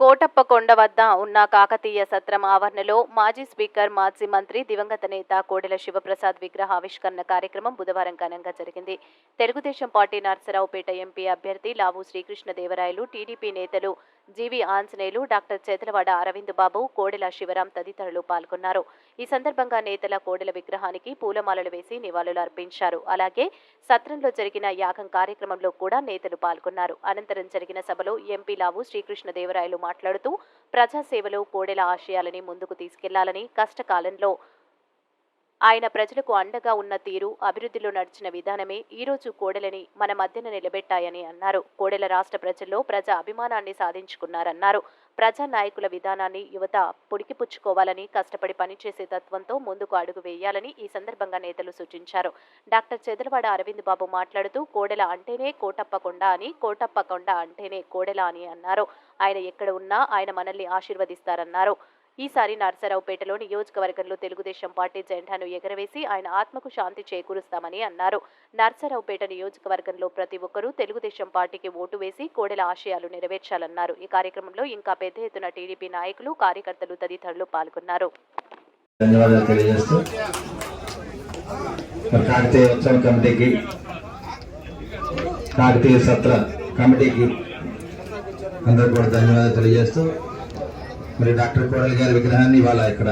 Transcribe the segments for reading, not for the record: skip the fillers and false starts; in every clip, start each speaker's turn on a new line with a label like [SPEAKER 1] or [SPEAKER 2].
[SPEAKER 1] కోటప్పకొండ వద్ద ఉన్న కాకతీయ సత్రం ఆవరణలో మాజీ స్పీకర్, మాజీ మంత్రి, దివంగత నేత కోడెల శివప్రసాద్ విగ్రహ ఆవిష్కరణ కార్యక్రమం బుధవారం ఘనంగా జరిగింది. తెలుగుదేశం పార్టీ నర్సరావుపేట ఎంపీ అభ్యర్థి లావు శ్రీకృష్ణదేవరాయలు, టీడీపీ నేతలు జీవి ఆంజనేయులు, డాక్టర్ చేతలవాడ అరవింద్ బాబు, కోడెల శివరాం తదితరులు పాల్గొన్నారు. ఈ సందర్భంగా నేతల కోడెల విగ్రహానికి పూలమాలలు వేసి నివాళులు అర్పించారు. అలాగే సత్రంలో జరిగిన యాగం కార్యక్రమంలో కూడా నేతలు పాల్గొన్నారు. అనంతరం జరిగిన సభలో ఎంపీ లావు శ్రీకృష్ణదేవరాయలు మాట్లాడుతూ ప్రజాసేవలో కోడెల ఆశయాలని ముందుకు తీసుకెళ్లాలని, కష్టకాలంలో ఆయన ప్రజలకు అండగా ఉన్న తీరు, అభివృద్ధిలో నడిచిన విధానమే ఈరోజు కోడెలని మన మధ్యన నిలబెట్టాయని అన్నారు. కోడెల రాష్ట్ర ప్రజల్లో ప్రజా అభిమానాన్ని సాధించుకున్నారన్నారు. ప్రజా నాయకుల విధానాన్ని యువత పుడికిపుచ్చుకోవాలని, కష్టపడి పనిచేసే తత్వంతో ముందుకు అడుగు వేయాలని ఈ సందర్భంగా నేతలు సూచించారు. డాక్టర్ చెదలవాడ అరవింద్ బాబు మాట్లాడుతూ కోడెల అంటేనే కోటప్పకొండ అని, కోటప్పకొండ అంటేనే కోడెల అని అన్నారు. ఆయన ఎక్కడ ఉన్నా ఆయన మనల్ని ఆశీర్వదిస్తారన్నారు. ఈసారి నర్సరావుపేటలో నియోజకవర్గంలో తెలుగుదేశం పార్టీ జెండాను ఎగరవేసి ఆయన ఆత్మకు శాంతి చేకూరుస్తామని అన్నారు. నర్సరావుపేట నియోజకవర్గంలో ప్రతి ఒక్కరూ తెలుగుదేశం పార్టీకి ఓటు వేసి కోడెల ఆశయాలు నెరవేర్చాలన్నారు. ఈ కార్యక్రమంలో ఇంకా పెద్ద ఎత్తున టీడీపీ నాయకులు, కార్యకర్తలు తదితరులు పాల్గొన్నారు.
[SPEAKER 2] ధన్యవాదాలు తెలియజేస్తూ కాకతీయ ఉత్సవ కమిటీకి, కాకతీయ సత్ర కమిటీకి అందరూ కూడా ధన్యవాదాలు తెలియజేస్తూ మరి డాక్టర్ కోడెల గారి విగ్రహాన్ని ఇవాళ ఇక్కడ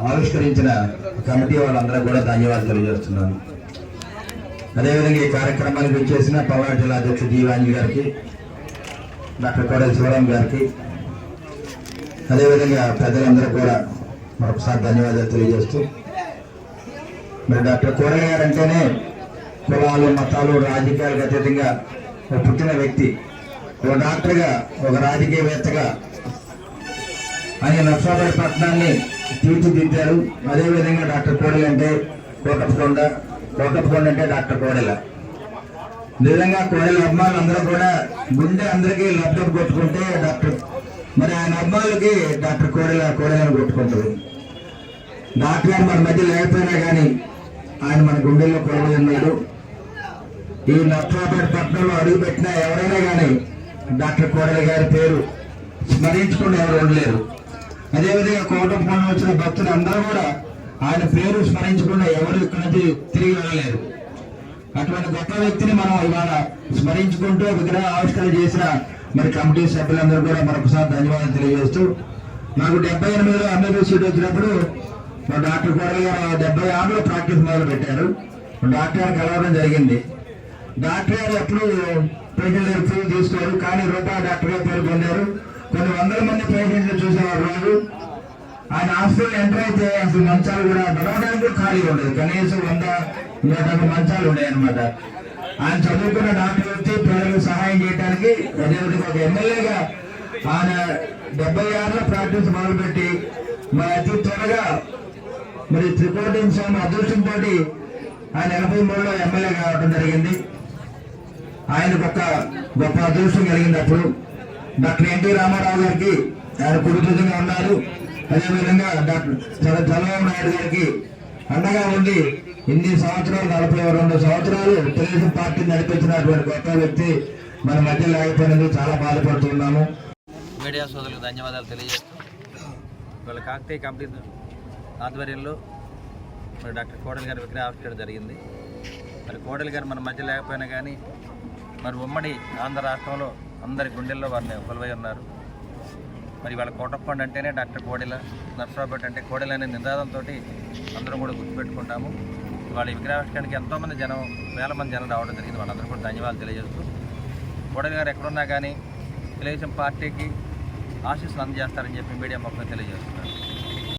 [SPEAKER 2] ఆవిష్కరించిన కమిటీ వాళ్ళందరూ కూడా ధన్యవాదాలు తెలియజేస్తున్నాను. అదేవిధంగా ఈ కార్యక్రమానికి వచ్చేసిన పల్నాడు జిల్లా అధ్యక్షుడు జీవాంజీ గారికి, డాక్టర్ కోడెల శివరాం గారికి, అదేవిధంగా పెద్దలందరూ కూడా మరొకసారి ధన్యవాదాలు తెలియజేస్తూ మరి డాక్టర్ కోడెల గారు అంటేనే కులాలు, మతాలు, రాజకీయాలకు అతీతంగా ఒక పుట్టిన వ్యక్తి, ఒక డాక్టర్గా, ఒక రాజకీయవేత్తగా ఆయన నర్సాపేట పట్టణాన్ని తీర్చిదిద్దారు. అదేవిధంగా డాక్టర్ కోడెల అంటే కోటప్పకొండ, కోటప్పకొండ అంటే డాక్టర్ కోడెల. నిజంగా కోడెల అభిమానులు అందరూ కూడా గుండె అందరికీ ల్యాప్టాప్ కొట్టుకుంటే డాక్టర్ మరి ఆయన అభిమానులకి డాక్టర్ కోడెలను కొట్టుకుంటారు. డాక్టర్ గారు మన మధ్య లేకపోయినా కానీ ఆయన మన గుండెల్లో కొలువై ఉన్నాడు. ఈ నర్సాపేట పట్టణంలో అడుగుపెట్టినా ఎవరైనా కానీ డాక్టర్ కోడెల గారి పేరు స్మరించుకుని ఎవరు ఉండలేరు. అదేవిధంగా కోటప్పకొండ వచ్చిన భక్తులు అందరూ కూడా ఆయన పేరు స్మరించకుండా ఎవరు ఇక్కడి నుంచి తిరిగి వెళ్ళలేరు. అటువంటి గొప్ప వ్యక్తిని మనం ఇవాళ స్మరించుకుంటూ విగ్రహ ఆవిష్కరణ చేసిన మరి కమిటీ సభ్యులందరూ కూడా మరొకసారి ధన్యవాదాలు తెలియజేస్తూ నాకు 78లో ఎంబీబీ సీట్ వచ్చినప్పుడు డాక్టర్ కోడెల గారు 76లో ప్రాక్టీస్ మొదలు పెట్టారు. డాక్టర్ గారు కలవడం జరిగింది. డాక్టర్ గారు ఎప్పుడు పేషెంట్ దగ్గర ఫీజు తీసుకోరు, కానీ రూపాయి డాక్టర్ గారు పేరు పొందారు. కొన్ని వందల మంది పేషెంట్లు చూసేవారు రోజు. ఆయన హాస్పిటల్ ఎంటర్ అయితే అసలు మంచాలు కూడా నడవడానికి ఖాళీగా ఉండదు. కనీసం 100-150 మంచాలు ఉన్నాయి అనమాట. ఆయన చదువుకున్న డాక్టర్ వ్యక్తి ప్రజలకు సహాయం చేయడానికి, అదేవిధంగా ఒక ఎమ్మెల్యేగా ఆయన 76లో ప్రాక్టీస్ మొదలుపెట్టి మరి అతి త్వరగా మరి త్రికోటి స్వామి అదృష్టంతో ఆయన 83లో ఎమ్మెల్యే కావడం జరిగింది. ఆయనకు ఒక గొప్ప అదృష్టం కలిగింది. అప్పుడు డాక్టర్ ఎన్టీ రామారావు గారికి ఆయన కుటుంబంగా ఉన్నారు. అదేవిధంగా డాక్టర్ చంద్రబాబు నాయుడు గారికి అండగా ఉండి ఇన్ని సంవత్సరాలు, 42 సంవత్సరాలు తెలుగుదేశం పార్టీ నడిపించినటువంటి గొప్ప వ్యక్తి మన మధ్య లేకపోయినందుకు చాలా బాధపడుతున్నాము.
[SPEAKER 3] మీడియా సోదరులకు ధన్యవాదాలు తెలియజేస్తూ ఇవాళ కాకతీయ కమిటీ ఆధ్వర్యంలో మరి డాక్టర్ కోడెల గారి విగ్రహ ఆవిష్కరణ జరిగింది. మరి కోడెల గారు మన మధ్య లేకపోయినా కానీ మరి ఉమ్మడి ఆంధ్ర రాష్ట్రంలో అందరి గుండెల్లో వారిని కొలువై ఉన్నారు. మరి వాళ్ళ కోటప్పకొండ అంటేనే డాక్టర్ కోడెల, నర్సరావుపేట అంటే కోడెల అనే నినాదంతో అందరం కూడా గుర్తుపెట్టుకుంటాము. వాళ్ళ విగ్రహావిష్కరణకి ఎంతోమంది జనం, వేల మంది జనం రావడం జరిగింది. వాళ్ళందరూ కూడా ధన్యవాదాలు తెలియజేస్తూ కోడెల గారు ఎక్కడున్నా కానీ తెలుగుదేశం పార్టీకి ఆశీస్సులు అందజేస్తారని చెప్పి మీడియా మొత్తం తెలియజేస్తున్నారు.